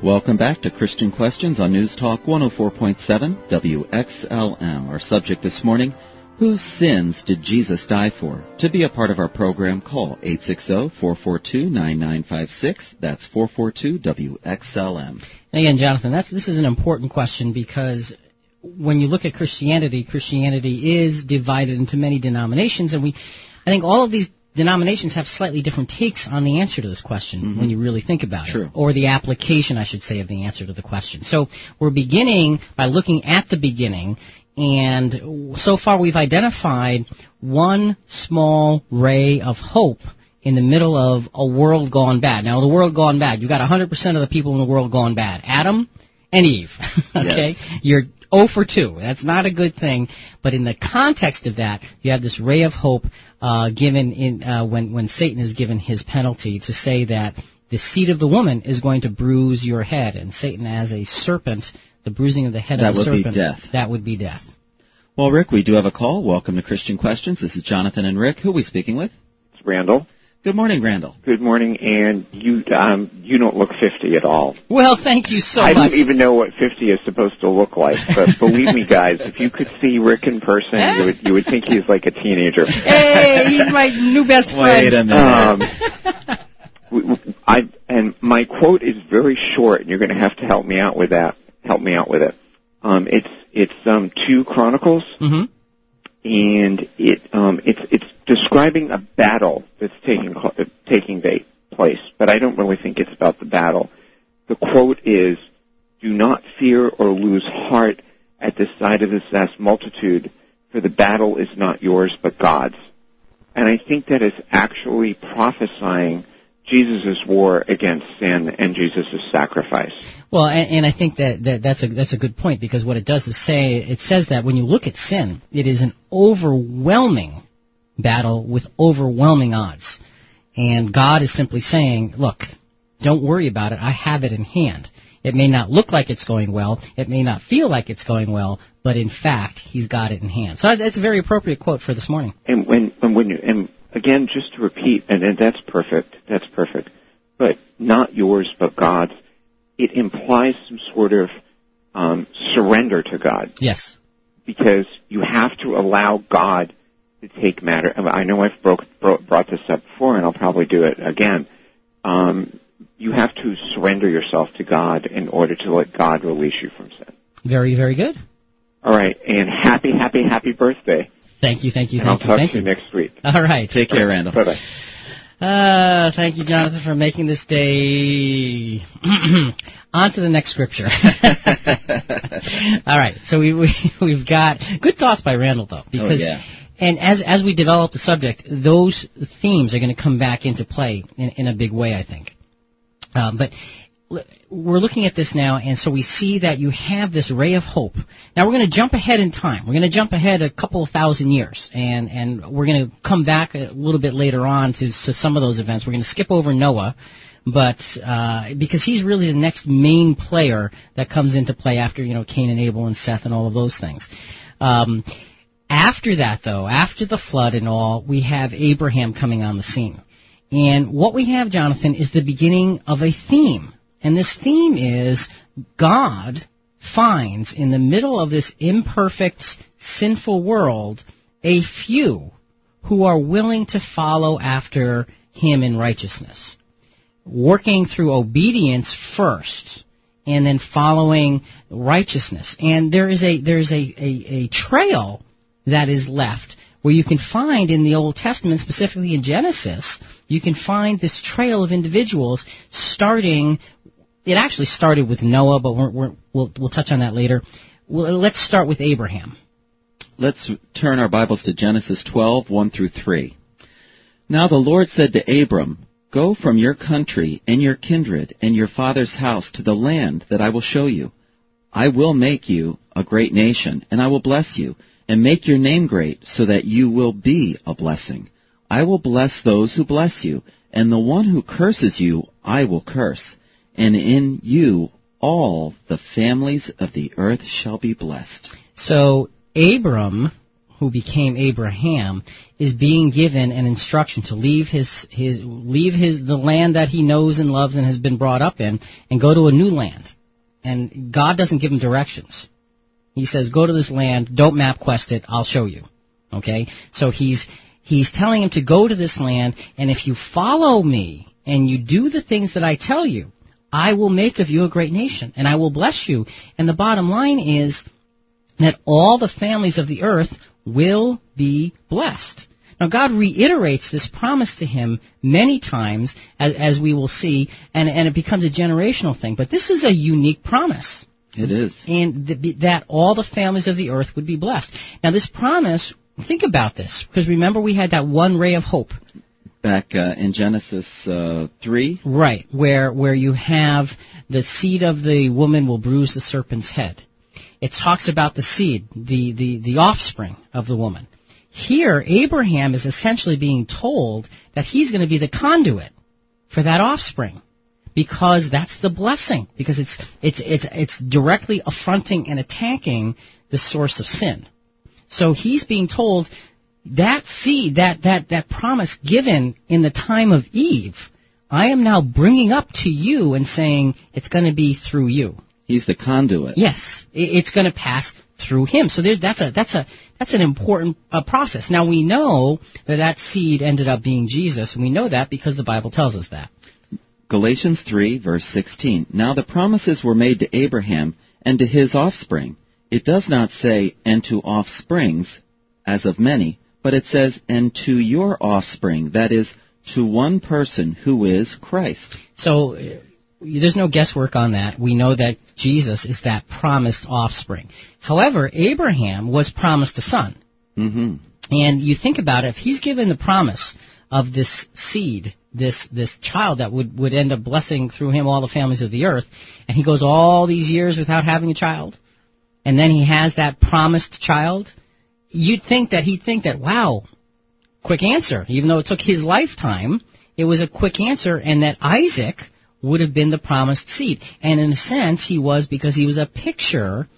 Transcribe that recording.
Welcome back to Christian Questions on News Talk 104.7 WXLM. Our subject this morning, whose sins did Jesus die for? To be a part of our program, call 860-442-9956. That's 442-WXLM. And again, Jonathan, this is an important question because when you look at Christianity, Christianity is divided into many denominations, and I think all of these denominations have slightly different takes on the answer to this question when you really think about it, or the application, I should say, of the answer to the question. So we're beginning by looking at the beginning, and so far we've identified one small ray of hope in the middle of a world gone bad. Now, the world gone bad, you've got 100% of the people in the world gone bad. Adam and Eve, okay? Yes. You're 0 for 2. That's not a good thing. But in the context of that, you have this ray of hope given in when Satan is given his penalty to say that the seed of the woman is going to bruise your head. And Satan as a serpent, the bruising of the head of the serpent. That would be death. That would be death. Well, Rick, we do have a call. Welcome to Christian Questions. This is Jonathan and Rick. Who are we speaking with? It's Randall. Good morning, Randall. Good morning, and you don't look 50 at all. Well, thank you so much. I don't even know what 50 is supposed to look like, but believe me, guys, if you could see Rick in person, you would think he's like a teenager. Hey, he's my new best friend. Wait a minute. And my quote is very short, and you're going to have to help me out with that. Help me out with it. It's 2 Chronicles. Mm-hmm. And it's describing a battle that's taking place, but I don't really think it's about the battle. The quote is, "Do not fear or lose heart at the sight of this vast multitude, for the battle is not yours but God's." And I think that is actually prophesying Jesus' war against sin and Jesus' sacrifice. Well, and I think that's a good point, because what it does is it says that when you look at sin, it is an overwhelming battle with overwhelming odds. And God is simply saying, look, don't worry about it. I have it in hand. It may not look like it's going well. It may not feel like it's going well, but in fact, He's got it in hand. So that's a very appropriate quote for this morning. And again, just to repeat, and that's perfect. That's perfect. But not yours, but God's. It implies some sort of surrender to God. Yes. Because you have to allow God to take matter. I know I've brought this up before, and I'll probably do it again. You have to surrender yourself to God in order to let God release you from sin. Very, very good. All right, and happy birthday. Thank you. And I'll talk to you next week. All right. Take care, Randall. Bye-bye. Thank you, Jonathan, for making this day. On to the next scripture. All right, so we've got good thoughts by Randall, though, because and as we develop the subject, those themes are going to come back into play in a big way, I think. But we're looking at this now, and so we see that you have this ray of hope. Now we're going to jump ahead in time. We're going to jump ahead a couple of thousand years, and we're going to come back a little bit later on to some of those events. We're going to skip over Noah, but because he's really the next main player that comes into play after Cain and Abel and Seth and all of those things. After that, though, after the flood and all, we have Abraham coming on the scene. And what we have, Jonathan, is the beginning of a theme. And this theme is God finds in the middle of this imperfect, sinful world a few who are willing to follow after Him in righteousness, working through obedience first and then following righteousness. And there is a trail that is left where you can find in the Old Testament, specifically in Genesis, you can find this trail of individuals starting. It actually started with Noah, but we'll touch on that later. Let's start with Abraham. Let's turn our Bibles to Genesis 12, 1 through 3. Now the Lord said to Abram, "Go from your country and your kindred and your father's house to the land that I will show you. I will make you a great nation, and I will bless you, and make your name great, so that you will be a blessing. I will bless those who bless you, and the one who curses you I will curse. And in you all the families of the earth shall be blessed." So Abram, who became Abraham, is being given an instruction to leave the land that he knows and loves and has been brought up in, and go to a new land. And God doesn't give him directions. He says, go to this land, don't MapQuest it, I'll show you. Okay? So he's telling him to go to this land, and if you follow me and you do the things that I tell you, I will make of you a great nation, and I will bless you. And the bottom line is that all the families of the earth will be blessed. Now, God reiterates this promise to him many times, as we will see, and it becomes a generational thing. But this is a unique promise. It is. And that all the families of the earth would be blessed. Now, this promise, think about this, because remember we had that one ray of hope. Back in Genesis 3? Right, where you have the seed of the woman will bruise the serpent's head. It talks about the seed, the offspring of the woman. Here, Abraham is essentially being told that he's going to be the conduit for that offspring, because that's the blessing, because it's directly affronting and attacking the source of sin. So he's being told that seed, that promise given in the time of Eve, I am now bringing up to you and saying it's going to be through you. He's the conduit. Yes, it's going to pass through him. So that's an important process. Now we know that seed ended up being Jesus, and we know that because the Bible tells us that. Galatians 3, verse 16. Now the promises were made to Abraham and to his offspring. It does not say, and to offsprings, as of many, but it says, and to your offspring, that is, to one person who is Christ. So there's no guesswork on that. We know that Jesus is that promised offspring. However, Abraham was promised a son. Mm-hmm. And you think about it, if he's given the promise of this seed, this child that would end up blessing through him all the families of the earth, and he goes all these years without having a child, and then he has that promised child, you'd think that he'd think that, wow, quick answer. Even though it took his lifetime, it was a quick answer, and that Isaac would have been the promised seed. And in a sense, he was, because he was a picture